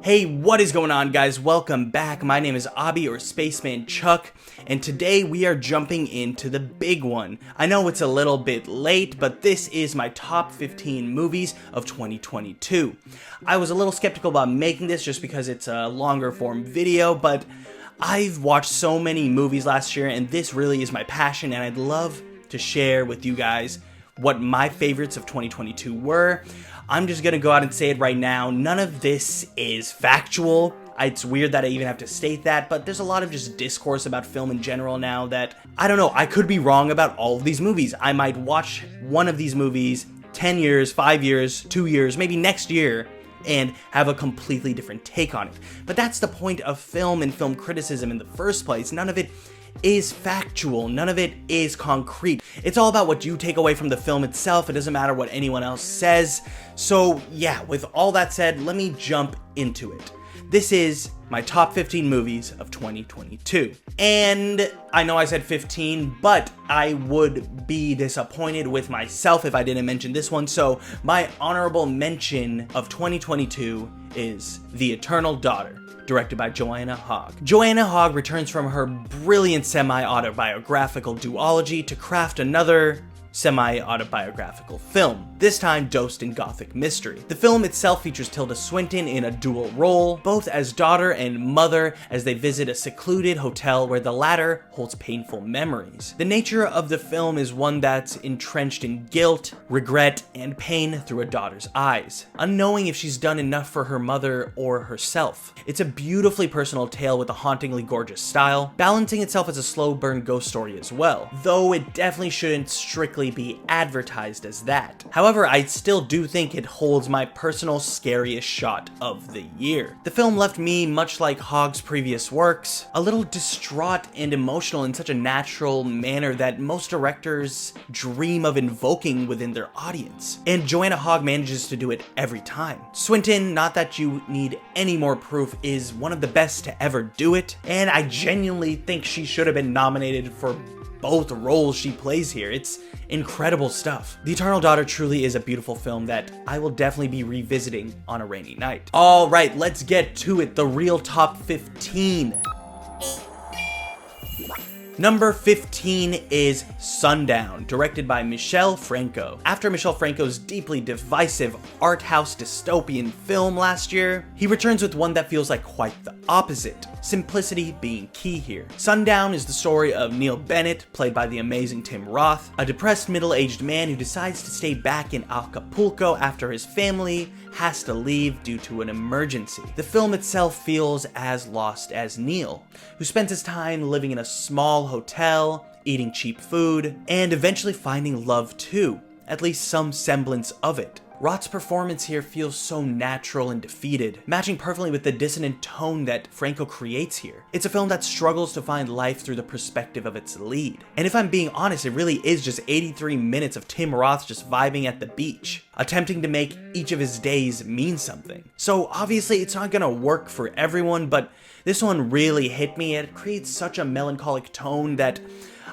Hey, what is going on, guys? Welcome back. My name is Abby, or Spaceman Chuck, and today we are jumping into the big one. I know it's a little bit late, but this is my top 15 movies of 2022. I was a little skeptical about making this just because it's a longer form video, but I've watched so many movies last year, and this really is my passion, and I'd love to share with you guys what my favorites of 2022 were. I'm just gonna go out and say it right now, none of this is factual. It's weird that I even have to state that, but there's a lot of just discourse about film in general now that, I don't know, I could be wrong about all of these movies. I might watch one of these movies 10 years, 5 years, 2 years, maybe next year, and have a completely different take on it. But that's the point of film and film criticism in the first place. None of it is factual, none of it is concrete. It's all about what you take away from the film itself. It doesn't matter what anyone else says. So yeah, with all that said, let me jump into it. This is my top 15 movies of 2022. And I know I said 15, but I would be disappointed with myself if I didn't mention this one. So my honorable mention of 2022 is The Eternal Daughter, directed by Joanna Hogg. Joanna Hogg returns from her brilliant semi-autobiographical duology to craft another semi-autobiographical film, this time dosed in gothic mystery. The film itself features Tilda Swinton in a dual role, both as daughter and mother, as they visit a secluded hotel where the latter holds painful memories. The nature of the film is one that's entrenched in guilt, regret, and pain through a daughter's eyes, unknowing if she's done enough for her mother or herself. It's a beautifully personal tale with a hauntingly gorgeous style, balancing itself as a slow burn ghost story as well, though it definitely shouldn't strictly be advertised as that. However, I still do think it holds my personal scariest shot of the year. The film left me, much like Hogg's previous works, a little distraught and emotional in such a natural manner that most directors dream of invoking within their audience. And Joanna Hogg manages to do it every time. Swinton, not that you need any more proof, is one of the best to ever do it, and I genuinely think she should have been nominated for both roles she plays here. It's incredible stuff. The Eternal Daughter truly is a beautiful film that I will definitely be revisiting on a rainy night. All right, let's get to it. The real top 15. Number 15 is Sundown, directed by Michel Franco. After Michel Franco's deeply divisive art house dystopian film last year, he returns with one that feels like quite the opposite, simplicity being key here. Sundown is the story of Neil Bennett, played by the amazing Tim Roth, a depressed middle-aged man who decides to stay back in Acapulco after his family has to leave due to an emergency. The film itself feels as lost as Neil, who spends his time living in a small hotel, eating cheap food, and eventually finding love too, at least some semblance of it. Roth's performance here feels so natural and defeated, matching perfectly with the dissonant tone that Franco creates here. It's a film that struggles to find life through the perspective of its lead. And if I'm being honest, it really is just 83 minutes of Tim Roth just vibing at the beach, attempting to make each of his days mean something. So obviously it's not gonna work for everyone, but this one really hit me. It creates such a melancholic tone that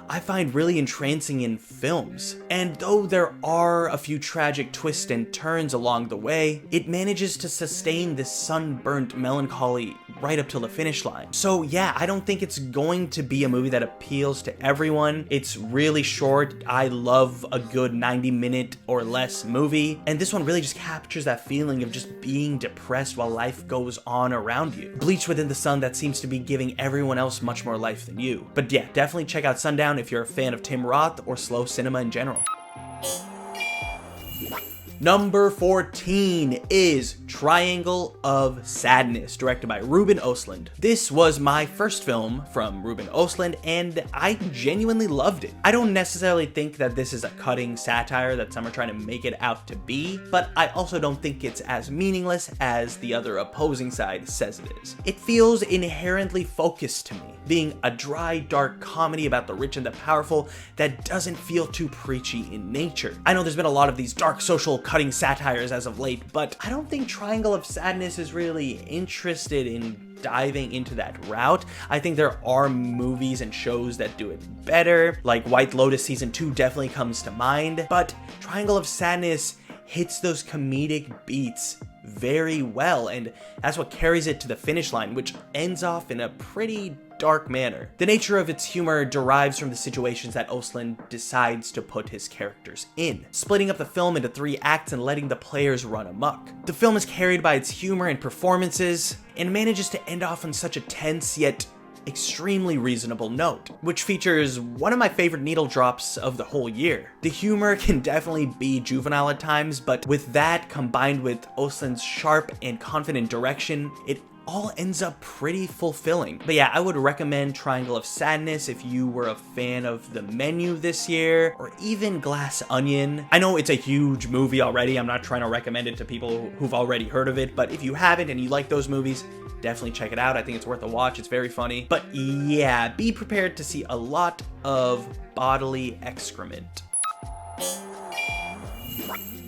I find really entrancing in films. And though there are a few tragic twists and turns along the way, it manages to sustain this sunburnt melancholy right up till the finish line. So yeah, I don't think it's going to be a movie that appeals to everyone. It's really short. I love a good 90-minute or less movie, and this one really just captures that feeling of just being depressed while life goes on around you. Bleached within the sun that seems to be giving everyone else much more life than you. But yeah, definitely check out Sundown if you're a fan of Tim Roth or slow cinema in general. Number 14 is Triangle of Sadness, directed by Ruben Östlund. This was my first film from Ruben Östlund, and I genuinely loved it. I don't necessarily think that this is a cutting satire that some are trying to make it out to be, but I also don't think it's as meaningless as the other opposing side says it is. It feels inherently focused to me, being a dry, dark comedy about the rich and the powerful that doesn't feel too preachy in nature. I know there's been a lot of these dark social cutting satires as of late, but I don't think Triangle of Sadness is really interested in diving into that route. I think there are movies and shows that do it better, like White Lotus Season 2 definitely comes to mind, but Triangle of Sadness hits those comedic beats very well, and that's what carries it to the finish line, which ends off in a pretty dark manner. The nature of its humor derives from the situations that Östlund decides to put his characters in, splitting up the film into 3 acts and letting the players run amok. The film is carried by its humor and performances, and manages to end off on such a tense yet extremely reasonable note, which features one of my favorite needle drops of the whole year. The humor can definitely be juvenile at times, but with that combined with Östlund's sharp and confident direction, it all ends up pretty fulfilling. But yeah, I would recommend Triangle of Sadness if you were a fan of The Menu this year, or even Glass Onion. I know it's a huge movie already, I'm not trying to recommend it to people who've already heard of it, but if you haven't and you like those movies, definitely check it out. I think it's worth a watch, it's very funny. But yeah, be prepared to see a lot of bodily excrement.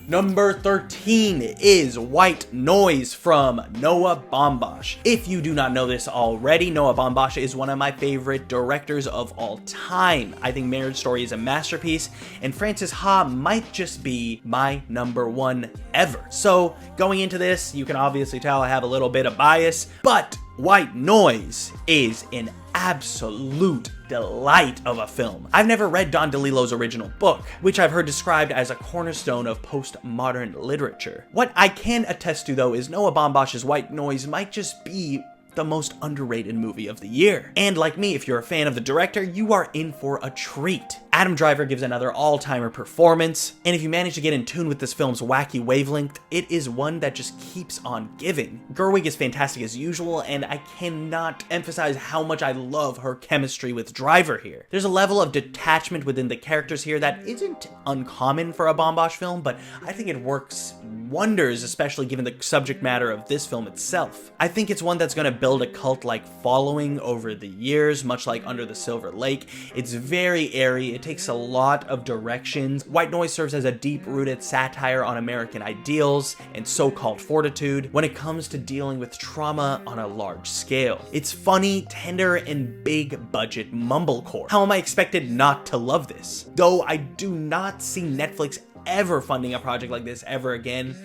Number 13 is White Noise from Noah Baumbach. If you do not know this already, Noah Baumbach is one of my favorite directors of all time. I think Marriage Story is a masterpiece, and Frances Ha might just be my number 1 ever. So going into this, you can obviously tell I have a little bit of bias, but White Noise is an absolute delight of a film. I've never read Don DeLillo's original book, which I've heard described as a cornerstone of postmodern literature. What I can attest to though is Noah Baumbach's White Noise might just be the most underrated movie of the year. And like me, if you're a fan of the director, you are in for a treat. Adam Driver gives another all-timer performance, and if you manage to get in tune with this film's wacky wavelength, it is one that just keeps on giving. Gerwig is fantastic as usual, and I cannot emphasize how much I love her chemistry with Driver here. There's a level of detachment within the characters here that isn't uncommon for a Baumbach film, but I think it works wonders, especially given the subject matter of this film itself. I think it's one that's going to build a cult-like following over the years, much like Under the Silver Lake. It's very airy, it takes a lot of directions. White Noise serves as a deep-rooted satire on American ideals and so-called fortitude when it comes to dealing with trauma on a large scale. It's funny, tender, and big-budget mumblecore. How am I expected not to love this? Though I do not see Netflix ever funding a project like this ever again,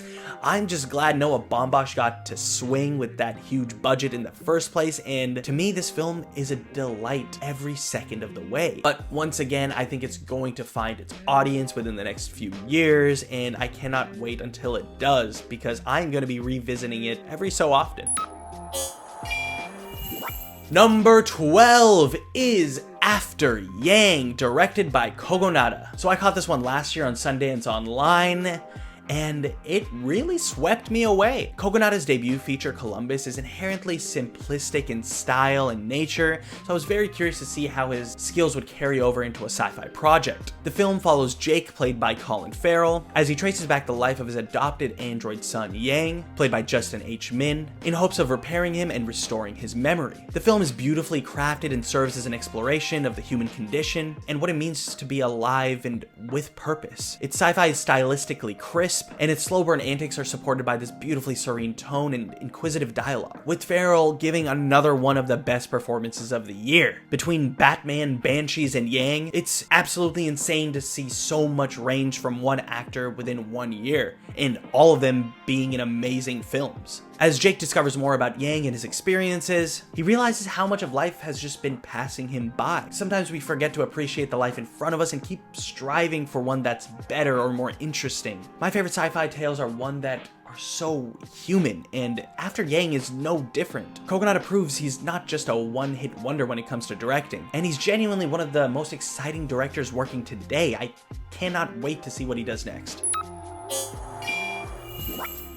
I'm just glad Noah Baumbach got to swing with that huge budget in the first place, and to me this film is a delight every second of the way. But once again, I think it's going to find its audience within the next few years, and I cannot wait until it does, because I'm going to be revisiting it every so often. Number 12 is After Yang, directed by Kogonada. So I caught this one last year on Sundance Online, and it really swept me away. Kogonada's debut feature, Columbus, is inherently simplistic in style and nature, so I was very curious to see how his skills would carry over into a sci-fi project. The film follows Jake, played by Colin Farrell, as he traces back the life of his adopted android son Yang, played by Justin H. Min, in hopes of repairing him and restoring his memory. The film is beautifully crafted and serves as an exploration of the human condition and what it means to be alive and with purpose. Its sci-fi is stylistically crisp, and its slow burn antics are supported by this beautifully serene tone and inquisitive dialogue, with Farrell giving another one of the best performances of the year. Between Batman, Banshees, and Yang, it's absolutely insane to see so much range from one actor within 1 year, and all of them being in amazing films. As Jake discovers more about Yang and his experiences, he realizes how much of life has just been passing him by. Sometimes we forget to appreciate the life in front of us and keep striving for one that's better or more interesting. My favorite sci-fi tales are one that are so human, and After Yang is no different. Kogonada proves he's not just a one-hit wonder when it comes to directing, and he's genuinely one of the most exciting directors working today. I cannot wait to see what he does next.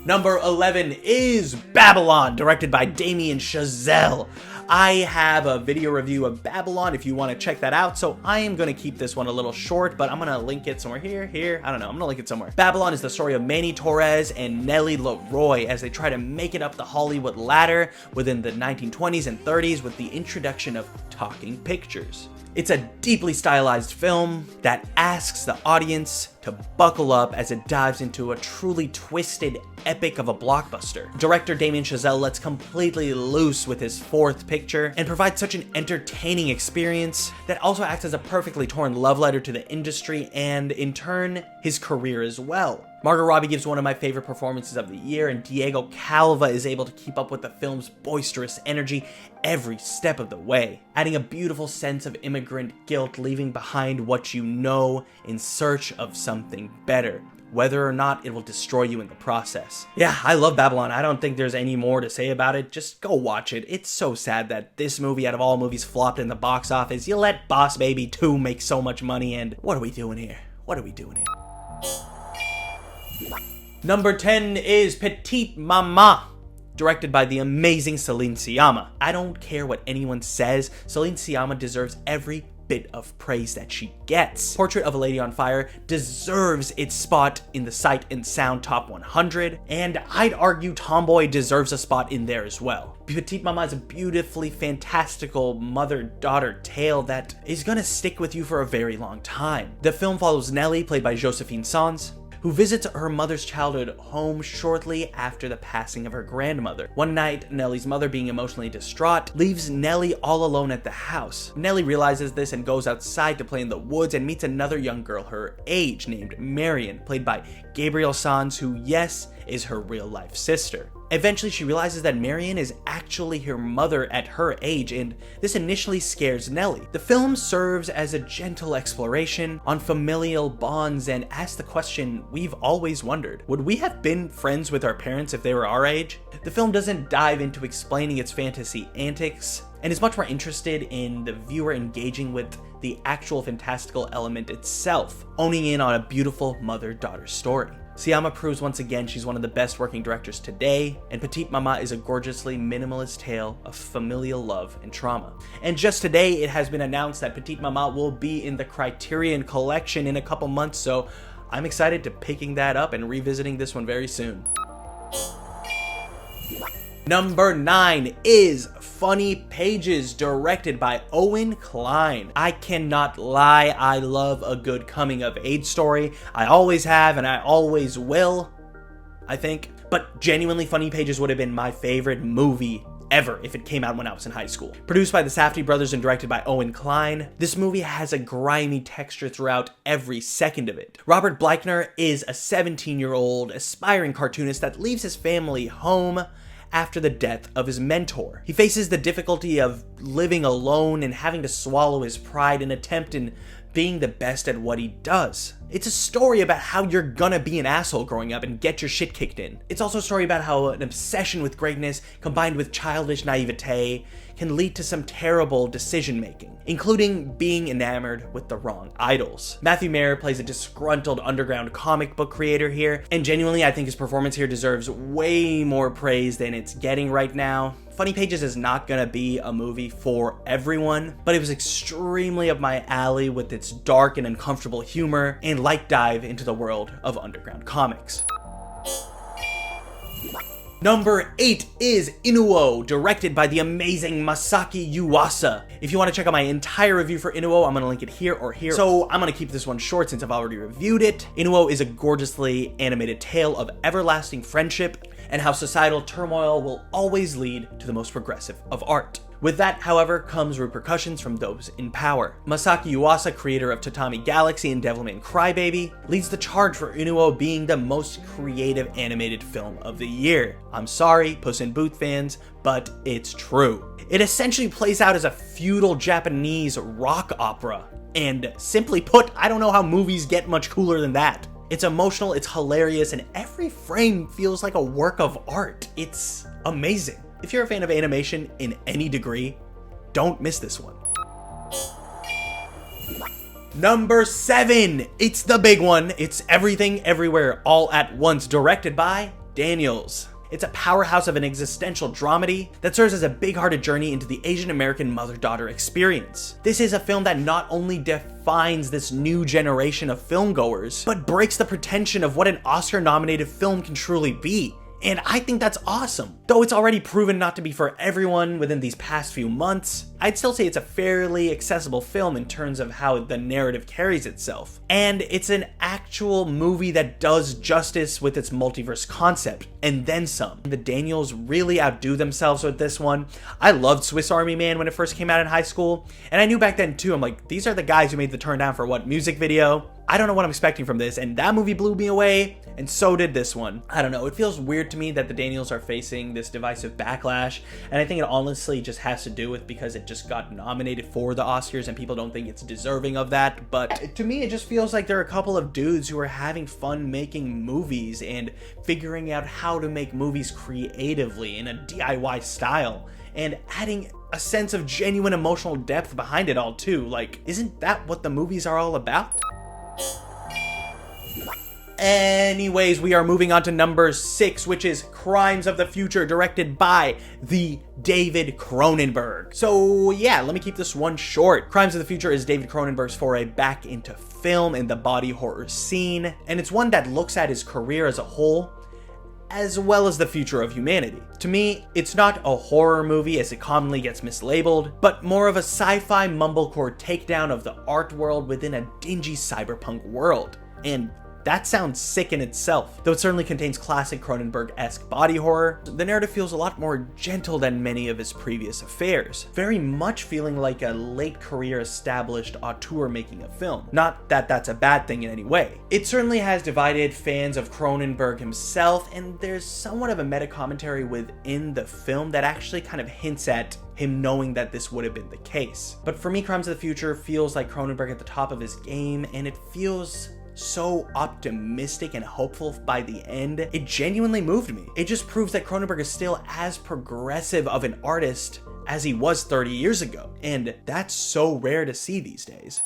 Number 11 is Babylon, directed by Damien Chazelle. I have a video review of Babylon if you want to check that out, so I am going to keep this one a little short, but I'm going to link it somewhere here, I don't know, I'm going to link it somewhere. Babylon is the story of Manny Torres and Nellie Leroy as they try to make it up the Hollywood ladder within the 1920s and 30s with the introduction of talking pictures. It's a deeply stylized film that asks the audience to buckle up as it dives into a truly twisted epic of a blockbuster. Director Damien Chazelle lets completely loose with his fourth picture and provides such an entertaining experience that also acts as a perfectly torn love letter to the industry and, in turn, his career as well. Margot Robbie gives one of my favorite performances of the year, and Diego Calva is able to keep up with the film's boisterous energy every step of the way, adding a beautiful sense of immigrant guilt, leaving behind what you know in search of something better, whether or not it will destroy you in the process. Yeah, I love Babylon. I don't think there's any more to say about it. Just go watch it. It's so sad that this movie, out of all movies, flopped in the box office. You let Boss Baby 2 make so much money, and what are we doing here? What are we doing here? Number 10 is Petite Maman, directed by the amazing Celine Sciamma. I don't care what anyone says, Celine Sciamma deserves every bit of praise that she gets. Portrait of a Lady on Fire deserves its spot in the Sight and Sound Top 100, and I'd argue Tomboy deserves a spot in there as well. Petite Maman is a beautifully fantastical mother-daughter tale that is gonna stick with you for a very long time. The film follows Nellie, played by Josephine Sans, who visits her mother's childhood home shortly after the passing of her grandmother. One night, Nellie's mother, being emotionally distraught, leaves Nellie all alone at the house. Nellie realizes this and goes outside to play in the woods and meets another young girl her age named Marion, played by Gabrielle Sans, who, yes, is her real-life sister. Eventually, she realizes that Marion is actually her mother at her age, and this initially scares Nellie. The film serves as a gentle exploration on familial bonds and asks the question we've always wondered: would we have been friends with our parents if they were our age? The film doesn't dive into explaining its fantasy antics, and is much more interested in the viewer engaging with the actual fantastical element itself, owning in on a beautiful mother-daughter story. Sciamma proves once again she's one of the best working directors today, and Petite Maman is a gorgeously minimalist tale of familial love and trauma. And just today, it has been announced that Petite Maman will be in the Criterion Collection in a couple months, so I'm excited to picking that up and revisiting this one very soon. Number 9 is Funny Pages, directed by Owen Kline. I cannot lie, I love a good coming-of-age story. I always have, and I always will, I think. But genuinely, Funny Pages would have been my favorite movie ever if it came out when I was in high school. Produced by the Safdie brothers and directed by Owen Kline, this movie has a grimy texture throughout every second of it. Robert Bleichner is a 17-year-old aspiring cartoonist that leaves his family home after the death of his mentor. He faces the difficulty of living alone and having to swallow his pride and attempt in being the best at what he does. It's a story about how you're gonna be an asshole growing up and get your shit kicked in. It's also a story about how an obsession with greatness combined with childish naivete can lead to some terrible decision making, including being enamored with the wrong idols. Matthew Mayer plays a disgruntled underground comic book creator here, and genuinely I think his performance here deserves way more praise than it's getting right now. Funny Pages is not gonna be a movie for everyone, but it was extremely up my alley with its dark and uncomfortable humor and light dive into the world of underground comics. Number 8 is Inuo, directed by the amazing Masaki Yuasa. If you want to check out my entire review for Inuo, I'm going to link it here or here. So I'm going to keep this one short since I've already reviewed it. Inuo is a gorgeously animated tale of everlasting friendship and how societal turmoil will always lead to the most progressive of art. With that, however, comes repercussions from those in power. Masaki Yuasa, creator of Tatami Galaxy and Devilman Crybaby, leads the charge for Inuo being the most creative animated film of the year. I'm sorry, Puss in Boots fans, but it's true. It essentially plays out as a feudal Japanese rock opera, and simply put, I don't know how movies get much cooler than that. It's emotional, it's hilarious, and every frame feels like a work of art. It's amazing. If you're a fan of animation in any degree, don't miss this one. Number 7, it's the big one. It's Everything Everywhere All at Once, directed by Daniels. It's a powerhouse of an existential dramedy that serves as a big-hearted journey into the Asian American mother-daughter experience. This is a film that not only defines this new generation of filmgoers, but breaks the pretension of what an Oscar-nominated film can truly be. And I think that's awesome. Though it's already proven not to be for everyone within these past few months, I'd still say it's a fairly accessible film in terms of how the narrative carries itself. And it's an actual movie that does justice with its multiverse concept, and then some. The Daniels really outdo themselves with this one. I loved Swiss Army Man when it first came out in high school, and I knew back then too, I'm like, these are the guys who made the Turn Down for What music video. I don't know what I'm expecting from this, and that movie blew me away, and so did this one. I don't know, it feels weird to me that the Daniels are facing this divisive backlash, and I think it honestly just has to do with because it just got nominated for the Oscars and people don't think it's deserving of that. But to me, it just feels like there are a couple of dudes who are having fun making movies and figuring out how to make movies creatively in a DIY style, and adding a sense of genuine emotional depth behind it all too. Like, isn't that what the movies are all about? Anyways, we are moving on to number 6, which is Crimes of the Future, directed by the David Cronenberg. So yeah, let me keep this one short. Crimes of the Future is David Cronenberg's foray back into film in the body horror scene, and it's one that looks at his career as a whole, as well as the future of humanity. To me, it's not a horror movie as it commonly gets mislabeled, but more of a sci-fi mumblecore takedown of the art world within a dingy cyberpunk world. And that sounds sick in itself. Though it certainly contains classic Cronenberg-esque body horror, the narrative feels a lot more gentle than many of his previous affairs, very much feeling like a late career established auteur making a film. Not that that's a bad thing in any way. It certainly has divided fans of Cronenberg himself, and there's somewhat of a meta-commentary within the film that actually kind of hints at him knowing that this would have been the case. But for me, Crimes of the Future feels like Cronenberg at the top of his game, and it feels so optimistic and hopeful by the end. It genuinely moved me. It just proves that Cronenberg is still as progressive of an artist as he was 30 years ago, and that's so rare to see these days.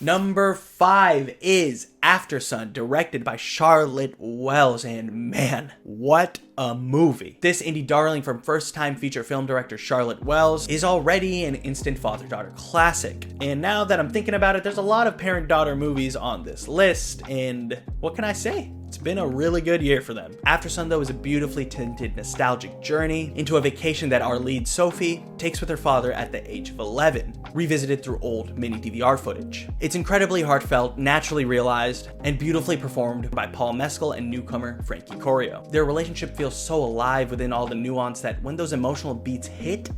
Number 5 is Aftersun, directed by Charlotte Wells, and man, what a movie. This indie darling from first-time feature film director Charlotte Wells is already an instant father-daughter classic. And now that I'm thinking about it, there's a lot of parent-daughter movies on this list, and what can I say? It's been a really good year for them. Aftersun, though, is a beautifully tinted nostalgic journey into a vacation that our lead Sophie takes with her father at the age of 11, revisited through old mini DVR footage. It's incredibly heartfelt, naturally realized, and beautifully performed by Paul Mescal and newcomer Frankie Corio. Their relationship feels so alive within all the nuance that when those emotional beats hit,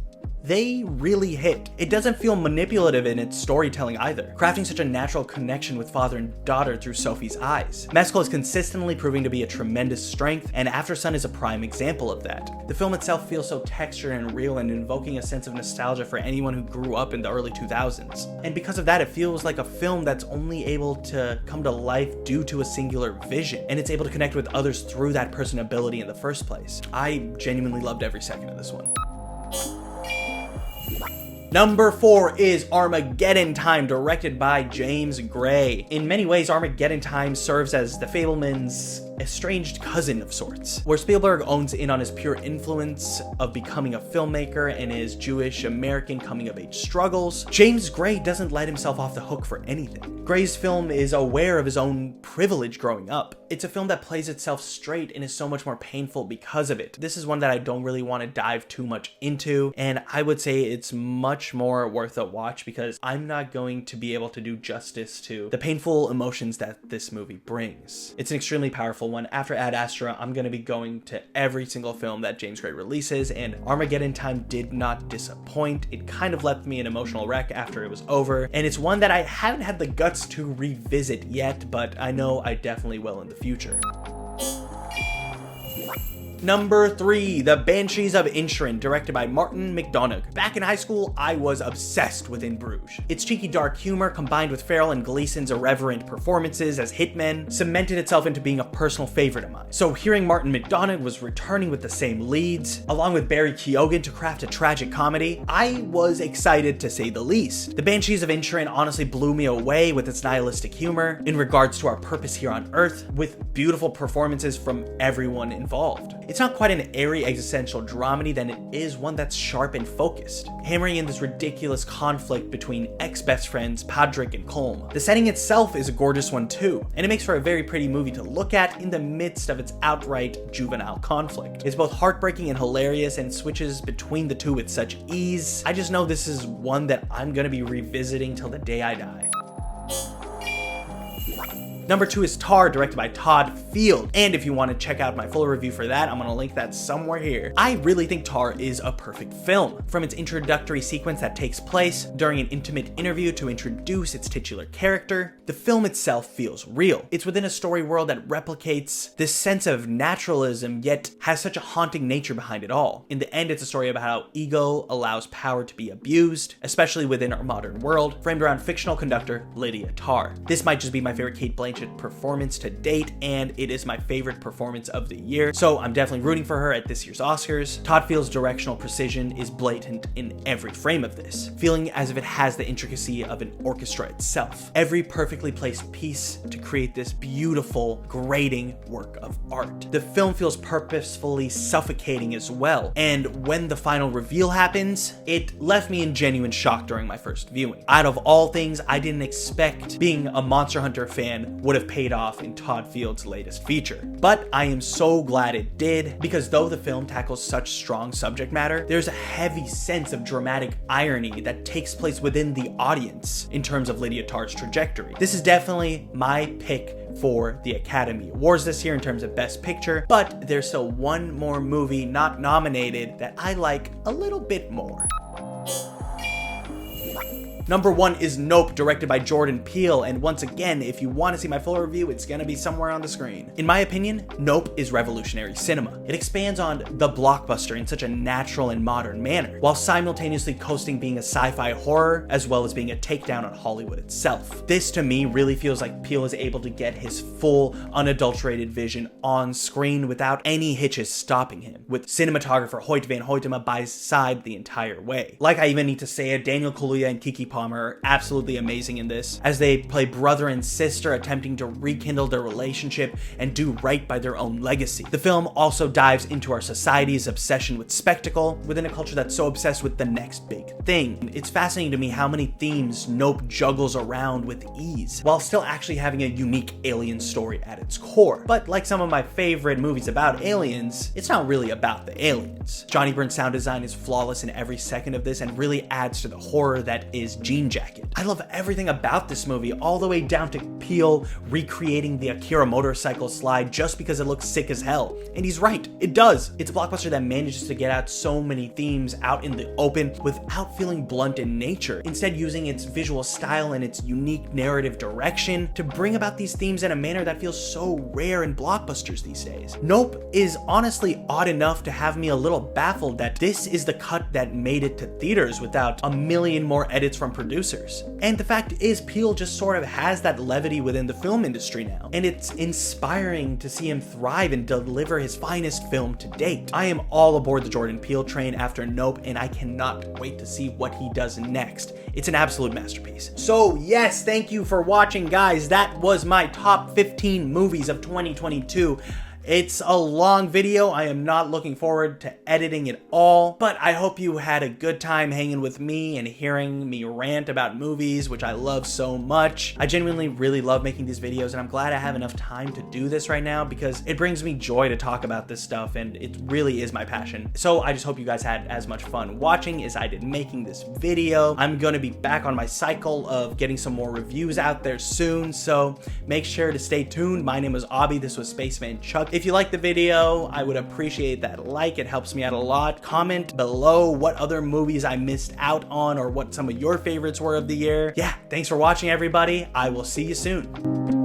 they really hit. It doesn't feel manipulative in its storytelling either, crafting such a natural connection with father and daughter through Sophie's eyes. Mescal is consistently proving to be a tremendous strength, and Aftersun is a prime example of that. The film itself feels so textured and real and invoking a sense of nostalgia for anyone who grew up in the early 2000s. And because of that, it feels like a film that's only able to come to life due to a singular vision, and it's able to connect with others through that personability in the first place. I genuinely loved every second of this one. Number 4 is Armageddon Time, directed by James Gray. In many ways, Armageddon Time serves as the Fabelmans' estranged cousin of sorts, where Spielberg owns in on his pure influence of becoming a filmmaker and his Jewish-American coming-of-age struggles. James Gray doesn't let himself off the hook for anything. Gray's film is aware of his own privilege growing up. It's a film that plays itself straight and is so much more painful because of it. This is one that I don't really want to dive too much into, and I would say it's much more worth a watch because I'm not going to be able to do justice to the painful emotions that this movie brings. It's an extremely powerful one. After Ad Astra, I'm going to be going to every single film that James Gray releases, and Armageddon Time did not disappoint. It kind of left me an emotional wreck after it was over, and it's one that I haven't had the guts to revisit yet, but I know I definitely will in the future. Number 3, The Banshees of Inisherin, directed by Martin McDonagh. Back in high school, I was obsessed with In Bruges. Its cheeky dark humor, combined with Farrell and Gleason's irreverent performances as hitmen, cemented itself into being a personal favorite of mine. So hearing Martin McDonagh was returning with the same leads, along with Barry Keoghan to craft a tragic comedy, I was excited to say the least. The Banshees of Inisherin honestly blew me away with its nihilistic humor in regards to our purpose here on Earth, with beautiful performances from everyone involved. It's not quite an airy existential dramedy, then it is one that's sharp and focused, hammering in this ridiculous conflict between ex-best friends Patrick and Colm. The setting itself is a gorgeous one too, and it makes for a very pretty movie to look at in the midst of its outright juvenile conflict. It's both heartbreaking and hilarious and switches between the two with such ease. I just know this is one that I'm gonna be revisiting till the day I die. Number 2 is Tar, directed by Todd field. And if you want to check out my full review for that, I'm gonna link that somewhere here. I really think Tar is a perfect film. From its introductory sequence that takes place during an intimate interview to introduce its titular character, the film itself feels real. It's within a story world that replicates this sense of naturalism, yet has such a haunting nature behind it all. In the end, it's a story about how ego allows power to be abused, especially within our modern world, framed around fictional conductor Lydia Tar. This might just be my favorite Cate Blanchett performance to date, and it is my favorite performance of the year, so I'm definitely rooting for her at this year's Oscars. Todd Field's directional precision is blatant in every frame of this, feeling as if it has the intricacy of an orchestra itself. Every perfectly placed piece to create this beautiful, grating work of art. The film feels purposefully suffocating as well, and when the final reveal happens, it left me in genuine shock during my first viewing. Out of all things, I didn't expect being a Monster Hunter fan would have paid off in Todd Field's latest feature. But I am so glad it did, because though the film tackles such strong subject matter, there's a heavy sense of dramatic irony that takes place within the audience in terms of Lydia Tar's trajectory. This is definitely my pick for the Academy Awards this year in terms of Best Picture, but there's still one more movie not nominated that I like a little bit more. Number 1 is Nope, directed by Jordan Peele, and once again, if you want to see my full review, it's gonna be somewhere on the screen. In my opinion, Nope is revolutionary cinema. It expands on the blockbuster in such a natural and modern manner, while simultaneously coasting being a sci-fi horror, as well as being a takedown on Hollywood itself. This, to me, really feels like Peele is able to get his full, unadulterated vision on screen without any hitches stopping him, with cinematographer Hoyt van Hoytema by his side the entire way. Like I even need to say it, Daniel Kaluuya and Keke Palmer are absolutely amazing in this, as they play brother and sister attempting to rekindle their relationship and do right by their own legacy. The film also dives into our society's obsession with spectacle within a culture that's so obsessed with the next big thing. It's fascinating to me how many themes Nope juggles around with ease, while still actually having a unique alien story at its core. But like some of my favorite movies about aliens, it's not really about the aliens. Johnny Byrne's sound design is flawless in every second of this and really adds to the horror that is Jean Jacket. I love everything about this movie, all the way down to Peele recreating the Akira motorcycle slide just because it looks sick as hell. And he's right, it does. It's a blockbuster that manages to get out so many themes out in the open without feeling blunt in nature, instead using its visual style and its unique narrative direction to bring about these themes in a manner that feels so rare in blockbusters these days. Nope is honestly odd enough to have me a little baffled that this is the cut that made it to theaters without a million more edits from producers. And the fact is, Peele just sort of has that levity within the film industry now, and it's inspiring to see him thrive and deliver his finest film to date. I am all aboard the Jordan Peele train after Nope, and I cannot wait to see what he does next. It's an absolute masterpiece. So yes, thank you for watching, guys. That was my top 15 movies of 2022. It's a long video. I am not looking forward to editing it all, but I hope you had a good time hanging with me and hearing me rant about movies, which I love so much. I genuinely really love making these videos, and I'm glad I have enough time to do this right now because it brings me joy to talk about this stuff, and it really is my passion. So I just hope you guys had as much fun watching as I did making this video. I'm gonna be back on my cycle of getting some more reviews out there soon, so make sure to stay tuned. My name is Abby. This was Spaceman Chuck. If you liked the video, I would appreciate that like. It helps me out a lot. Comment below what other movies I missed out on or what some of your favorites were of the year. Yeah, thanks for watching, everybody. I will see you soon.